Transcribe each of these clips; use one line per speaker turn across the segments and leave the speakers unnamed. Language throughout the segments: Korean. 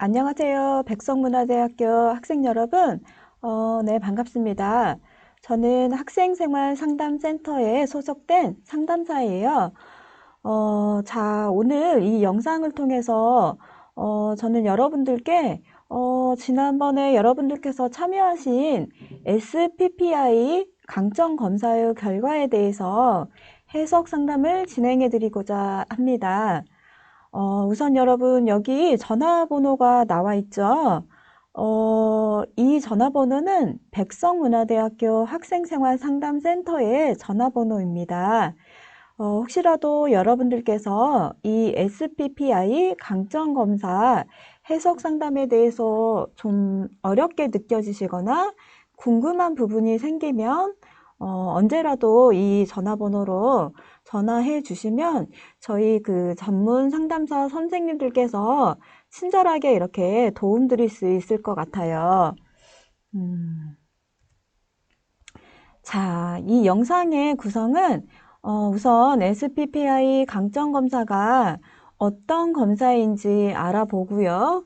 안녕하세요. 백석문화대학교 학생 여러분. 네, 반갑습니다. 저는 학생생활상담센터에 소속된 상담사예요. 자, 오늘 이 영상을 통해서 저는 여러분들께 지난번에 여러분들께서 참여하신 SPPI 강점검사의 결과에 대해서 해석 상담을 진행해 드리고자 합니다. 우선 여러분 여기 전화번호가 나와 있죠. 이 전화번호는 백석문화대학교 학생생활상담센터의 전화번호입니다. 혹시라도 여러분들께서 이 SPPI 강점검사 해석 상담에 대해서 좀 어렵게 느껴지시거나 궁금한 부분이 생기면 언제라도 이 전화번호로 전화해 주시면 저희 그 전문 상담사 선생님들께서 친절하게 이렇게 도움 드릴 수 있을 것 같아요. 자, 이 영상의 구성은 우선 SPPI 강점 검사가 어떤 검사인지 알아보고요.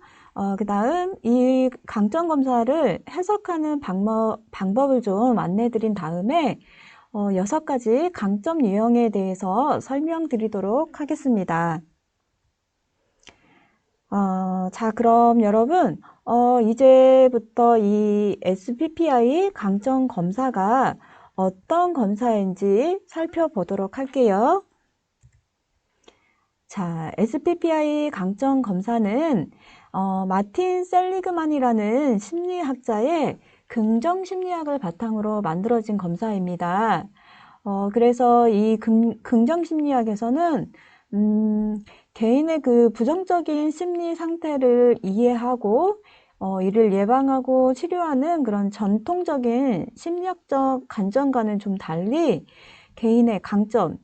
그 다음 이 강점 검사를 해석하는 방법을 좀 안내 드린 다음에 6가지 강점 유형에 대해서 설명드리도록 하겠습니다. 자, 그럼 여러분, 이제부터 이 SPPI 강점 검사가 어떤 검사인지 살펴보도록 할게요. 자, SPPI 강점 검사는 마틴 셀리그만이라는 심리학자의 긍정 심리학을 바탕으로 만들어진 검사입니다. 그래서 이 긍정 심리학에서는 개인의 그 부정적인 심리 상태를 이해하고 이를 예방하고 치료하는 그런 전통적인 심리학적 관점과는 좀 달리 개인의 강점,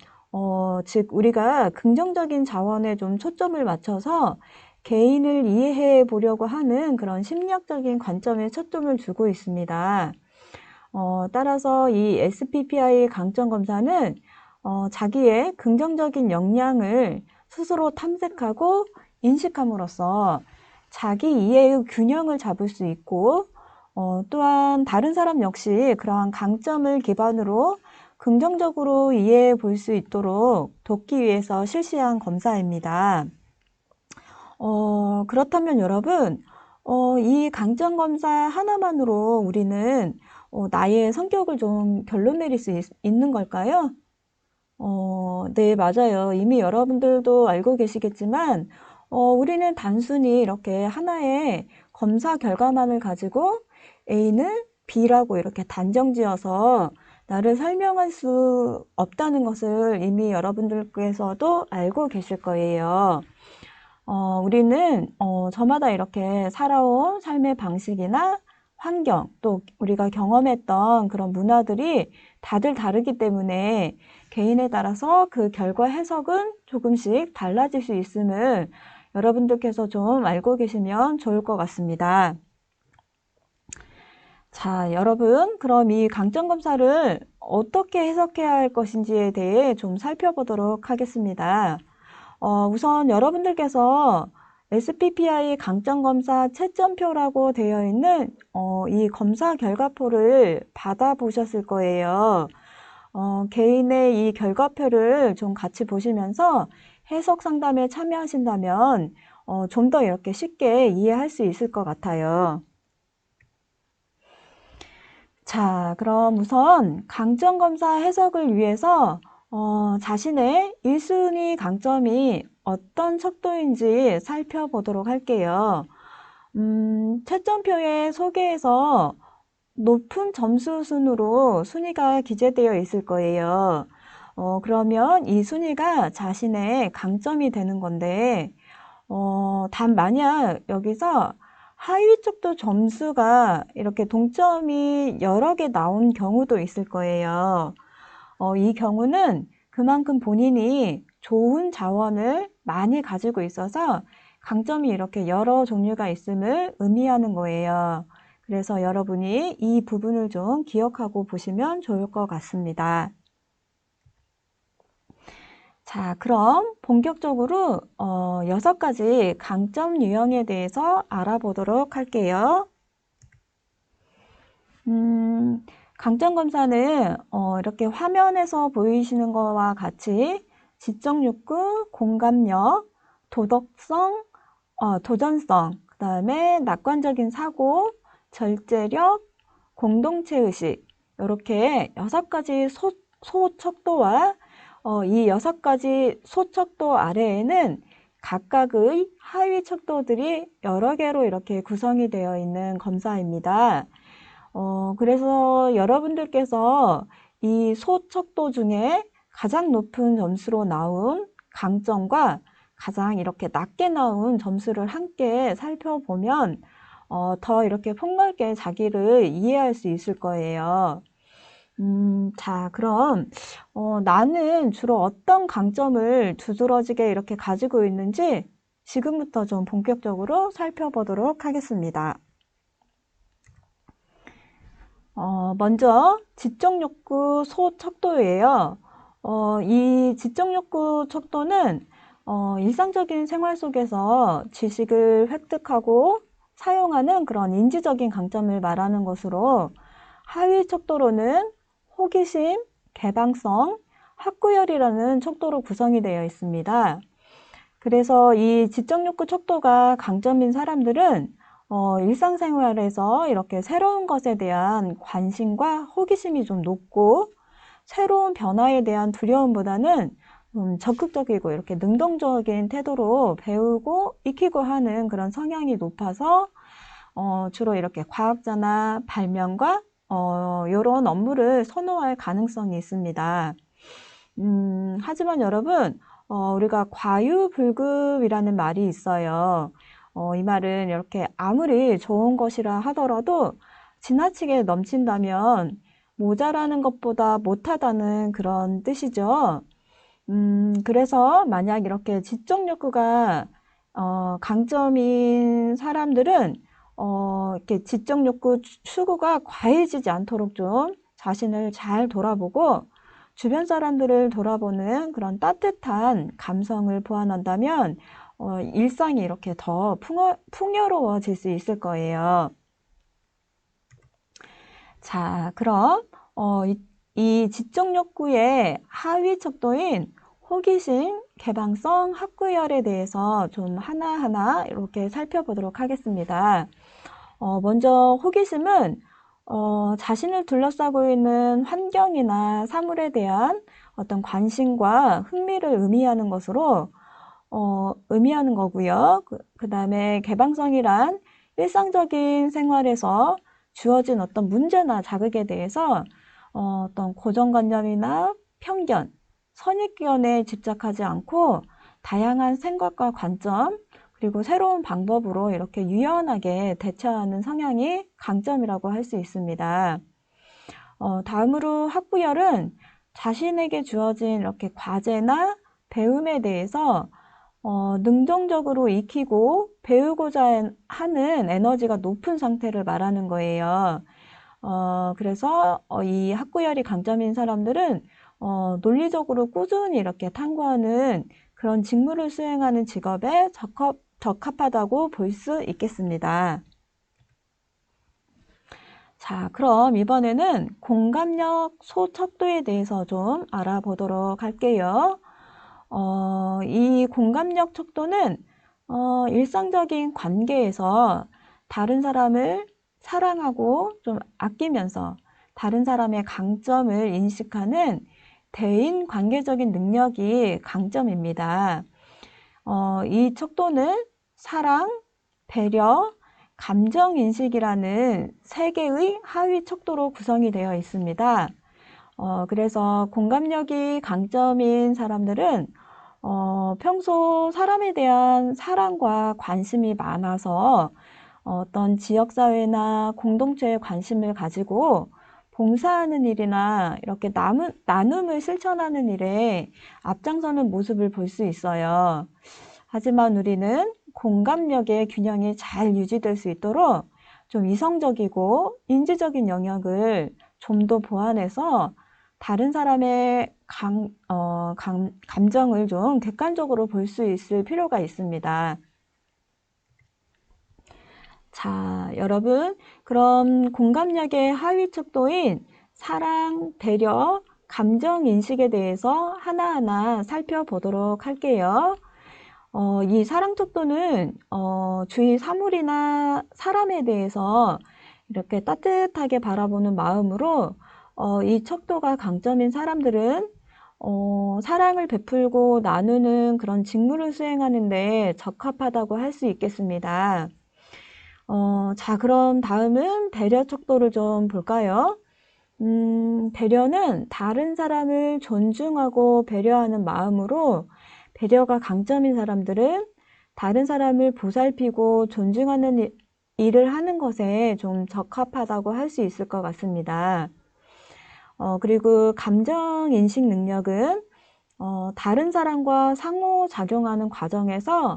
즉 우리가 긍정적인 자원에 좀 초점을 맞춰서 개인을 이해해 보려고 하는 그런 심리학적인 관점에 초점을 두고 있습니다. 따라서 이 SPPI 강점 검사는 자기의 긍정적인 역량을 스스로 탐색하고 인식함으로써 자기 이해의 균형을 잡을 수 있고 또한 다른 사람 역시 그러한 강점을 기반으로 긍정적으로 이해해 볼 수 있도록 돕기 위해서 실시한 검사입니다. 그렇다면 여러분, 이 강점 검사 하나만으로 우리는 나의 성격을 좀 결론 내릴 수 있는 걸까요? 네, 맞아요. 이미 여러분들도 알고 계시겠지만, 우리는 단순히 이렇게 하나의 검사 결과만을 가지고 A는 B라고 이렇게 단정 지어서 나를 설명할 수 없다는 것을 이미 여러분들께서도 알고 계실 거예요. 우리는 저마다 이렇게 살아온 삶의 방식이나 환경, 또 우리가 경험했던 그런 문화들이 다들 다르기 때문에 개인에 따라서 그 결과 해석은 조금씩 달라질 수 있음을 여러분들께서 좀 알고 계시면 좋을 것 같습니다. 자, 여러분, 그럼 이 강점 검사를 어떻게 해석해야 할 것인지에 대해 좀 살펴보도록 하겠습니다. 우선 여러분들께서 SPPI 강점검사 채점표라고 되어 있는 이 검사 결과표를 받아보셨을 거예요. 개인의 이 결과표를 좀 같이 보시면서 해석 상담에 참여하신다면 좀 더 이렇게 쉽게 이해할 수 있을 것 같아요. 자, 그럼 우선 강점검사 해석을 위해서 자신의 1순위 강점이 어떤 척도인지 살펴보도록 할게요. 채점표의 소개에서 높은 점수 순으로 순위가 기재되어 있을 거예요. 그러면 이 순위가 자신의 강점이 되는 건데, 단 만약 여기서 하위 쪽도 점수가 이렇게 동점이 여러 개 나온 경우도 있을 거예요. 이 경우는 그만큼 본인이 좋은 자원을 많이 가지고 있어서 강점이 이렇게 여러 종류가 있음을 의미하는 거예요. 그래서 여러분이 이 부분을 좀 기억하고 보시면 좋을 것 같습니다. 자, 그럼 본격적으로 6가지 강점 유형에 대해서 알아보도록 할게요. 강점 검사는 이렇게 화면에서 보이시는 거와 같이 지적 욕구, 공감력, 도덕성, 도전성, 그 다음에 낙관적인 사고, 절제력, 공동체 의식, 이렇게 6가지 소척도와 이 6가지 소척도 아래에는 각각의 하위 척도들이 여러 개로 이렇게 구성이 되어 있는 검사입니다. 그래서 여러분들께서 이 소척도 중에 가장 높은 점수로 나온 강점과 가장 이렇게 낮게 나온 점수를 함께 살펴보면 더 이렇게 폭넓게 자기를 이해할 수 있을 거예요. 자, 그럼 나는 주로 어떤 강점을 두드러지게 이렇게 가지고 있는지 지금부터 좀 본격적으로 살펴보도록 하겠습니다. 먼저 지적욕구 소척도예요. 이 지적욕구 척도는 일상적인 생활 속에서 지식을 획득하고 사용하는 그런 인지적인 강점을 말하는 것으로, 하위 척도로는 호기심, 개방성, 학구열이라는 척도로 구성이 되어 있습니다. 그래서 이 지적욕구 척도가 강점인 사람들은 일상생활에서 이렇게 새로운 것에 대한 관심과 호기심이 좀 높고, 새로운 변화에 대한 두려움보다는 적극적이고 이렇게 능동적인 태도로 배우고 익히고 하는 그런 성향이 높아서 주로 이렇게 과학자나 발명가 이런 업무를 선호할 가능성이 있습니다. 하지만 여러분, 우리가 과유불급이라는 말이 있어요. 이 말은 이렇게 아무리 좋은 것이라 하더라도 지나치게 넘친다면 모자라는 것보다 못하다는 그런 뜻이죠. 그래서 만약 이렇게 지적 욕구가 강점인 사람들은 이렇게 지적 욕구 추구가 과해지지 않도록 좀 자신을 잘 돌아보고 주변 사람들을 돌아보는 그런 따뜻한 감성을 보완한다면 일상이 이렇게 더 풍요로워질 수 있을 거예요. 자, 그럼 이 지적 욕구의 하위 척도인 호기심, 개방성, 학구열에 대해서 좀 하나하나 이렇게 살펴보도록 하겠습니다. 먼저 호기심은 자신을 둘러싸고 있는 환경이나 사물에 대한 어떤 관심과 흥미를 의미하는 것으로 의미하는 거고요. 그 다음에 개방성이란 일상적인 생활에서 주어진 어떤 문제나 자극에 대해서 어떤 고정관념이나 편견, 선입견에 집착하지 않고 다양한 생각과 관점, 그리고 새로운 방법으로 이렇게 유연하게 대처하는 성향이 강점이라고 할 수 있습니다. 다음으로 학구열은 자신에게 주어진 이렇게 과제나 배움에 대해서 능동적으로 익히고 배우고자 하는 에너지가 높은 상태를 말하는 거예요. 그래서 이 학구열이 강점인 사람들은 논리적으로 꾸준히 이렇게 탐구하는 그런 직무를 수행하는 직업에 적합하다고 볼 수 있겠습니다. 자, 그럼 이번에는 공감력 소척도에 대해서 좀 알아보도록 할게요. 이 공감력 척도는 일상적인 관계에서 다른 사람을 사랑하고 좀 아끼면서 다른 사람의 강점을 인식하는 대인 관계적인 능력이 강점입니다. 이 척도는 사랑, 배려, 감정인식이라는 3개의 하위 척도로 구성이 되어 있습니다. 그래서 공감력이 강점인 사람들은 평소 사람에 대한 사랑과 관심이 많아서 어떤 지역사회나 공동체에 관심을 가지고 봉사하는 일이나 이렇게 나눔을 실천하는 일에 앞장서는 모습을 볼 수 있어요. 하지만 우리는 공감력의 균형이 잘 유지될 수 있도록 좀 이성적이고 인지적인 영역을 좀 더 보완해서 다른 사람의 감정을 좀 객관적으로 볼 수 있을 필요가 있습니다. 자, 여러분, 그럼 공감력의 하위 척도인 사랑, 배려, 감정 인식에 대해서 하나하나 살펴보도록 할게요. 이 사랑 척도는 주위 사물이나 사람에 대해서 이렇게 따뜻하게 바라보는 마음으로 이 척도가 강점인 사람들은 사랑을 베풀고 나누는 그런 직무를 수행하는데 적합하다고 할 수 있겠습니다. 자, 그럼 다음은 배려 척도를 좀 볼까요? 배려는 다른 사람을 존중하고 배려하는 마음으로 배려가 강점인 사람들은 다른 사람을 보살피고 존중하는 일을 하는 것에 좀 적합하다고 할 수 있을 것 같습니다. 그리고 감정 인식 능력은 다른 사람과 상호작용하는 과정에서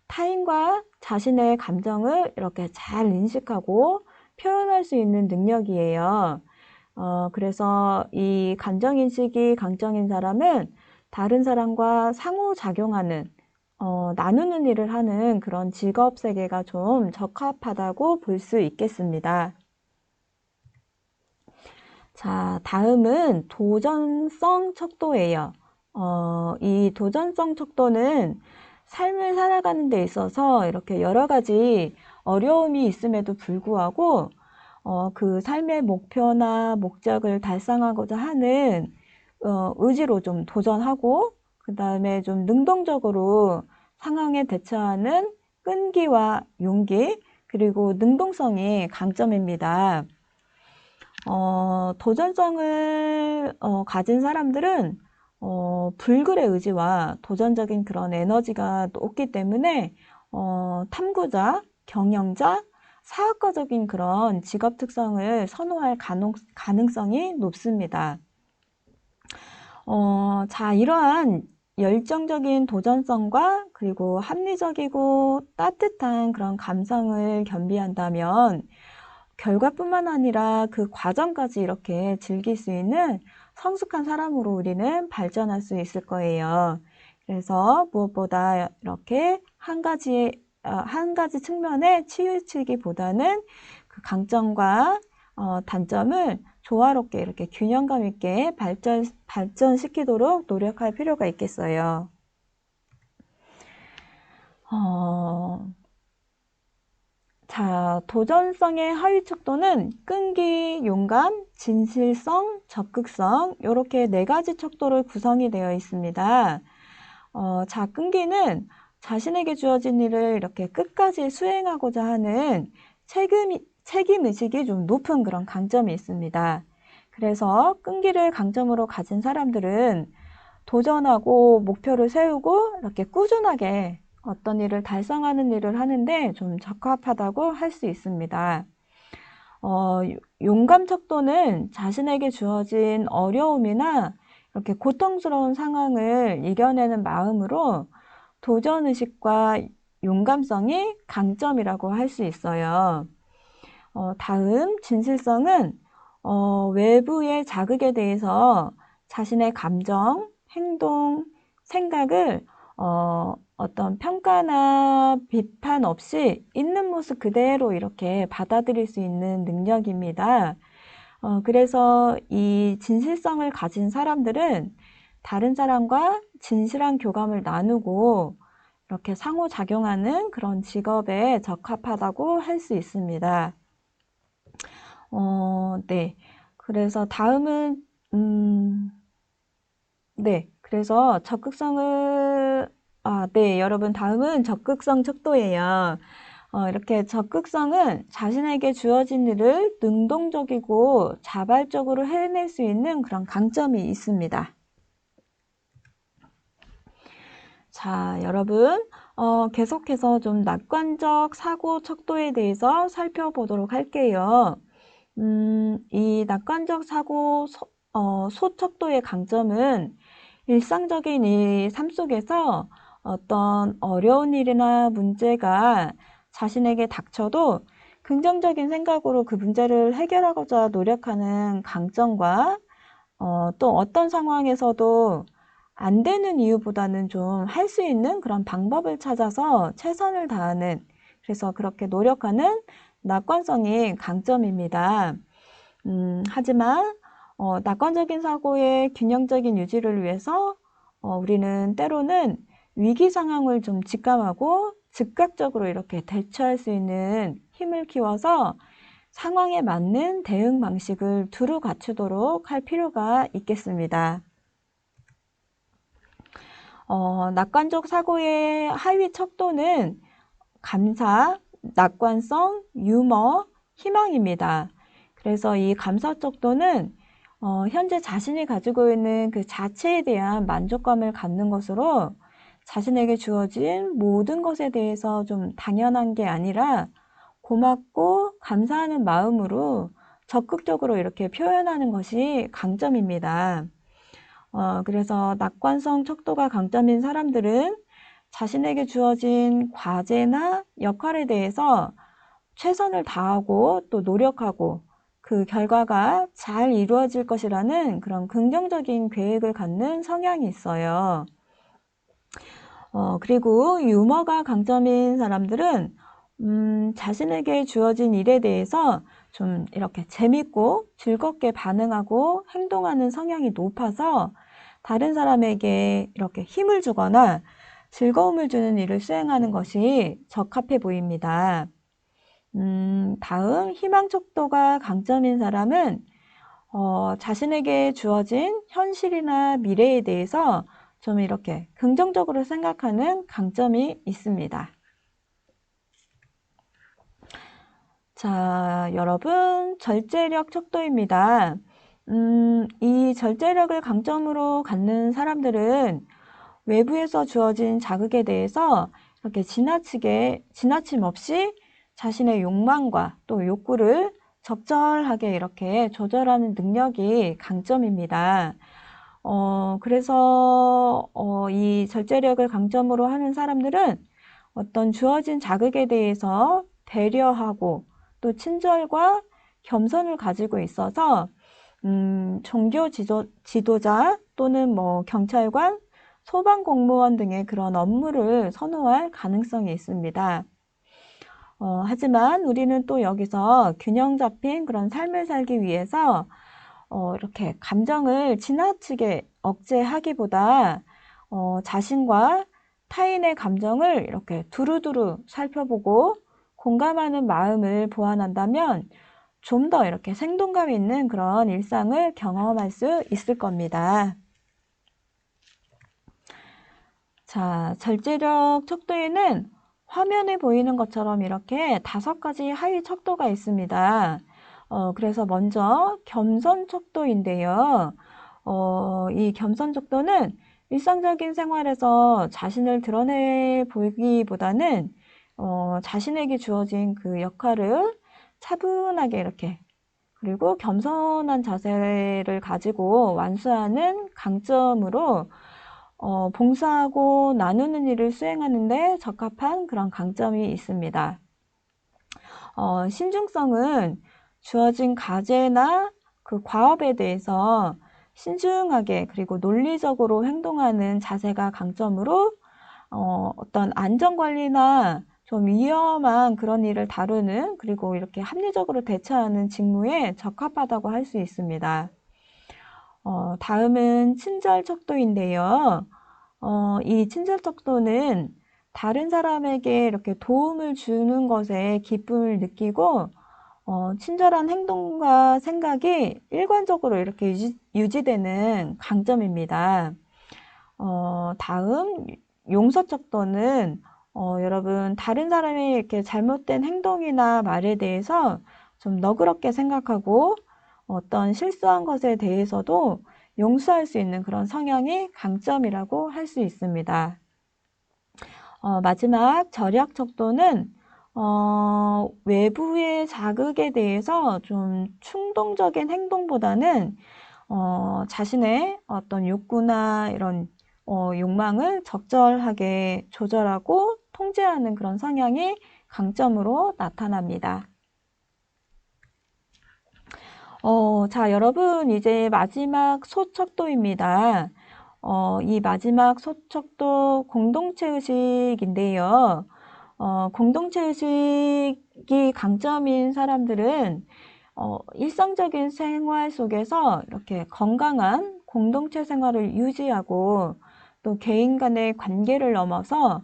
타인과 자신의 감정을 이렇게 잘 인식하고 표현할 수 있는 능력이에요. 그래서 이 감정인식이 강점인 사람은 다른 사람과 상호작용하는, 나누는 일을 하는 그런 직업 세계가 좀 적합하다고 볼 수 있겠습니다. 자, 다음은 도전성 척도예요. 이 도전성 척도는 삶을 살아가는 데 있어서 이렇게 여러 가지 어려움이 있음에도 불구하고 그 삶의 목표나 목적을 달성하고자 하는 의지로 좀 도전하고 그 다음에 좀 능동적으로 상황에 대처하는 끈기와 용기 그리고 능동성이 강점입니다. 도전성을 가진 사람들은 불굴의 의지와 도전적인 그런 에너지가 높기 때문에 탐구자, 경영자, 사학과적인 그런 직업 특성을 선호할 가능성이 높습니다. 자, 이러한 열정적인 도전성과 그리고 합리적이고 따뜻한 그런 감성을 겸비한다면 결과뿐만 아니라 그 과정까지 이렇게 즐길 수 있는 성숙한 사람으로 우리는 발전할 수 있을 거예요. 그래서 무엇보다 이렇게 한 가지 측면에 치우치기보다는 그 강점과 단점을 조화롭게 이렇게 균형감 있게 발전시키도록 노력할 필요가 있겠어요. 자, 도전성의 하위 척도는 끈기, 용감, 진실성, 적극성 이렇게 네 가지 척도로 구성이 되어 있습니다. 자, 끈기는 자신에게 주어진 일을 이렇게 끝까지 수행하고자 하는 책임의식이 좀 높은 그런 강점이 있습니다. 그래서 끈기를 강점으로 가진 사람들은 도전하고 목표를 세우고 이렇게 꾸준하게 어떤 일을 달성하는 일을 하는데 좀 적합하다고 할 수 있습니다. 용감 척도는 자신에게 주어진 어려움이나 이렇게 고통스러운 상황을 이겨내는 마음으로 도전의식과 용감성이 강점이라고 할 수 있어요. 다음 진실성은 외부의 자극에 대해서 자신의 감정, 행동, 생각을 어떤 평가나 비판 없이 있는 모습 그대로 이렇게 받아들일 수 있는 능력입니다. 그래서 이 진실성을 가진 사람들은 다른 사람과 진실한 교감을 나누고 이렇게 상호작용하는 그런 직업에 적합하다고 할 수 있습니다. 네. 그래서 다음은, 네. 그래서 네. 여러분, 다음은 적극성 척도예요. 이렇게 적극성은 자신에게 주어진 일을 능동적이고 자발적으로 해낼 수 있는 그런 강점이 있습니다. 자, 여러분, 계속해서 좀 낙관적 사고 척도에 대해서 살펴보도록 할게요. 이 낙관적 사고 소척도의 강점은 일상적인 이 삶 속에서 어떤 어려운 일이나 문제가 자신에게 닥쳐도 긍정적인 생각으로 그 문제를 해결하고자 노력하는 강점과 또 어떤 상황에서도 안 되는 이유보다는 좀 할 수 있는 그런 방법을 찾아서 최선을 다하는, 그래서 그렇게 노력하는 낙관성이 강점입니다. 하지만 낙관적인 사고의 균형적인 유지를 위해서 우리는 때로는 위기 상황을 좀 직감하고 즉각적으로 이렇게 대처할 수 있는 힘을 키워서 상황에 맞는 대응 방식을 두루 갖추도록 할 필요가 있겠습니다. 낙관적 사고의 하위 척도는 감사, 낙관성, 유머, 희망입니다. 그래서 이 감사 척도는 현재 자신이 가지고 있는 그 자체에 대한 만족감을 갖는 것으로 자신에게 주어진 모든 것에 대해서 좀 당연한 게 아니라 고맙고 감사하는 마음으로 적극적으로 이렇게 표현하는 것이 강점입니다. 그래서 낙관성 척도가 강점인 사람들은 자신에게 주어진 과제나 역할에 대해서 최선을 다하고 또 노력하고 그 결과가 잘 이루어질 것이라는 그런 긍정적인 계획을 갖는 성향이 있어요. 그리고 유머가 강점인 사람들은 자신에게 주어진 일에 대해서 좀 이렇게 재밌고 즐겁게 반응하고 행동하는 성향이 높아서 다른 사람에게 이렇게 힘을 주거나 즐거움을 주는 일을 수행하는 것이 적합해 보입니다. 다음 희망 척도가 강점인 사람은 자신에게 주어진 현실이나 미래에 대해서 좀 이렇게 긍정적으로 생각하는 강점이 있습니다. 자, 여러분, 절제력 척도입니다. 이 절제력을 강점으로 갖는 사람들은 외부에서 주어진 자극에 대해서 이렇게 지나침 없이 자신의 욕망과 또 욕구를 적절하게 이렇게 조절하는 능력이 강점입니다. 그래서 이 절제력을 강점으로 하는 사람들은 어떤 주어진 자극에 대해서 배려하고 또 친절과 겸손을 가지고 있어서 종교 지도자 또는 뭐 경찰관, 소방공무원 등의 그런 업무를 선호할 가능성이 있습니다. 하지만 우리는 또 여기서 균형 잡힌 그런 삶을 살기 위해서 이렇게 감정을 지나치게 억제하기보다 자신과 타인의 감정을 이렇게 두루두루 살펴보고 공감하는 마음을 보완한다면 좀 더 이렇게 생동감 있는 그런 일상을 경험할 수 있을 겁니다. 자, 절제력 척도에는 화면에 보이는 것처럼 이렇게 5가지 하위 척도가 있습니다. 그래서 먼저 겸손 척도인데요. 이 겸손 척도는 일상적인 생활에서 자신을 드러내 보이기보다는 자신에게 주어진 그 역할을 차분하게 이렇게 그리고 겸손한 자세를 가지고 완수하는 강점으로 봉사하고 나누는 일을 수행하는데 적합한 그런 강점이 있습니다. 신중성은 주어진 과제나 그 과업에 대해서 신중하게 그리고 논리적으로 행동하는 자세가 강점으로 어떤 안전관리나 좀 위험한 그런 일을 다루는 그리고 이렇게 합리적으로 대처하는 직무에 적합하다고 할 수 있습니다. 다음은 친절 척도인데요. 이 친절 척도는 다른 사람에게 이렇게 도움을 주는 것에 기쁨을 느끼고 친절한 행동과 생각이 일관적으로 이렇게 유지되는 강점입니다. 다음 용서 척도는 여러분 다른 사람의 이렇게 잘못된 행동이나 말에 대해서 좀 너그럽게 생각하고 어떤 실수한 것에 대해서도 용서할 수 있는 그런 성향이 강점이라고 할 수 있습니다. 마지막 절약 척도는 외부의 자극에 대해서 좀 충동적인 행동보다는 자신의 어떤 욕구나 이런 욕망을 적절하게 조절하고 통제하는 그런 성향이 강점으로 나타납니다. 자, 여러분, 이제 마지막 소척도입니다. 이 마지막 소척도 공동체 의식인데요. 공동체 의식이 강점인 사람들은 일상적인 생활 속에서 이렇게 건강한 공동체 생활을 유지하고 또 개인 간의 관계를 넘어서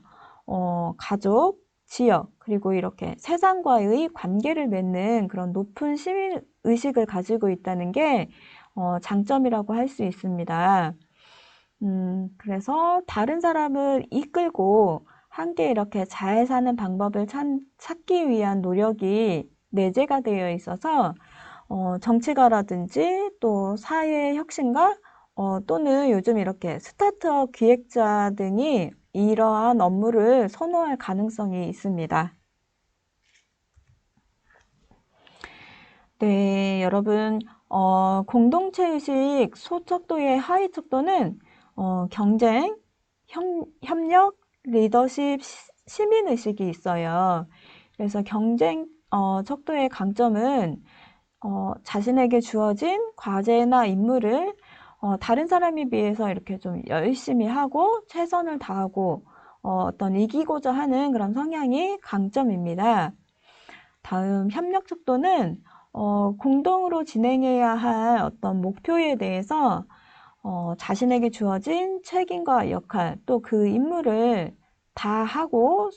가족, 지역, 그리고 이렇게 세상과의 관계를 맺는 그런 높은 시민 의식을 가지고 있다는 게 장점이라고 할 수 있습니다. 그래서 다른 사람을 이끌고 함께 이렇게 잘 사는 방법을 찾기 위한 노력이 내재가 되어 있어서 정치가라든지 또 사회 혁신가 또는 요즘 이렇게 스타트업 기획자 등이 이러한 업무를 선호할 가능성이 있습니다. 네, 여러분, 공동체의식 소척도의 하위척도는 경쟁, 협력, 리더십, 시민의식이 있어요. 그래서 경쟁 척도의 강점은 자신에게 주어진 과제나 임무를 다른 사람에 비해서 이렇게 좀 열심히 하고 최선을 다하고 어떤 이기고자 하는 그런 성향이 강점입니다. 다음 협력 척도는 공동으로 진행해야 할 어떤 목표에 대해서 자신에게 주어진 책임과 역할 또 그 임무를 다 하고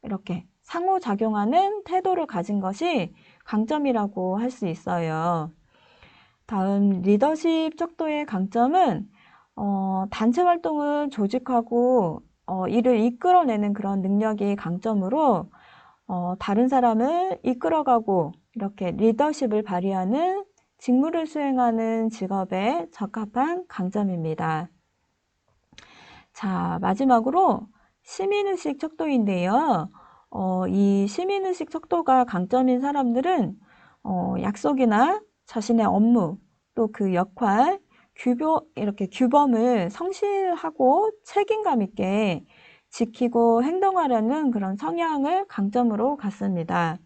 이렇게 상호작용하는 태도를 가진 것이 강점이라고 할 수 있어요. 다음 리더십 척도의 강점은 단체 활동을 조직하고 이를 이끌어내는 그런 능력이 강점으로 다른 사람을 이끌어가고 이렇게 리더십을 발휘하는 직무를 수행하는 직업에 적합한 강점입니다. 자, 마지막으로 시민의식 척도인데요. 이 시민의식 척도가 강점인 사람들은 약속이나 자신의 업무, 또 그 역할, 이렇게 규범을 성실하고 책임감 있게 지키고 행동하려는 그런 성향을 강점으로 갖습니다.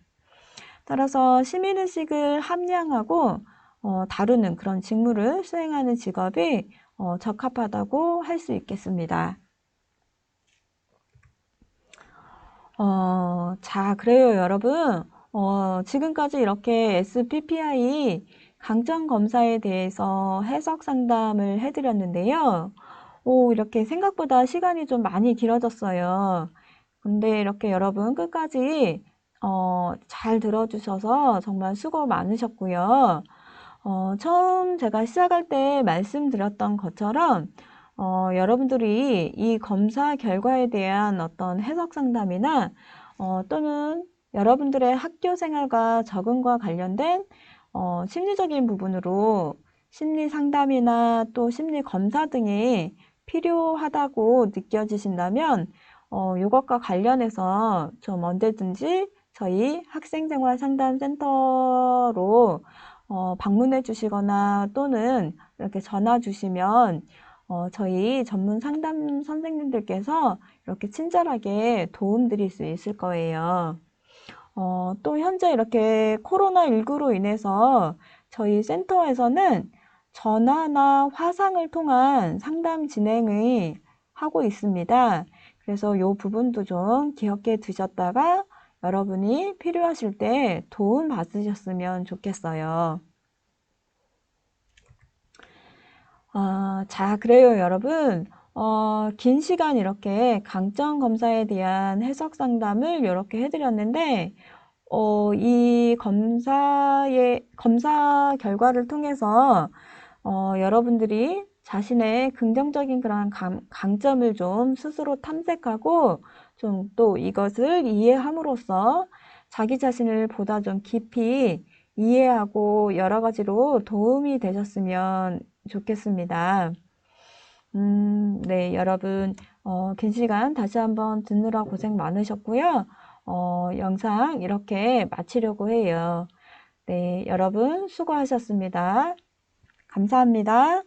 따라서 시민의식을 함양하고 다루는 그런 직무를 수행하는 직업이 적합하다고 할 수 있겠습니다. 자, 그래요, 여러분. 지금까지 이렇게 SPPI 강점 검사에 대해서 해석 상담을 해드렸는데요. 이렇게 생각보다 시간이 좀 많이 길어졌어요. 근데 이렇게 여러분 끝까지 잘 들어주셔서 정말 수고 많으셨고요. 처음 제가 시작할 때 말씀드렸던 것처럼 여러분들이 이 검사 결과에 대한 어떤 해석 상담이나 또는 여러분들의 학교 생활과 적응과 관련된 심리적인 부분으로 심리 상담이나 또 심리 검사 등이 필요하다고 느껴지신다면 이것과 관련해서 좀 언제든지 저희 학생생활 상담센터로 방문해 주시거나 또는 이렇게 전화 주시면 저희 전문 상담 선생님들께서 이렇게 친절하게 도움 드릴 수 있을 거예요. 또 현재 이렇게 코로나19로 인해서 저희 센터에서는 전화나 화상을 통한 상담 진행을 하고 있습니다. 그래서 이 부분도 좀 기억해 두셨다가 여러분이 필요하실 때 도움 받으셨으면 좋겠어요. 자, 그래요, 여러분. 긴 시간 이렇게 강점 검사에 대한 해석 상담을 이렇게 해드렸는데, 이 검사 결과를 통해서, 여러분들이 자신의 긍정적인 그런 강점을 좀 스스로 탐색하고, 좀 또 이것을 이해함으로써 자기 자신을 보다 좀 깊이 이해하고 여러 가지로 도움이 되셨으면 좋겠습니다. 네, 여러분, 긴 시간 다시 한번 듣느라 고생 많으셨고요. 영상 이렇게 마치려고 해요. 네, 여러분 수고하셨습니다. 감사합니다.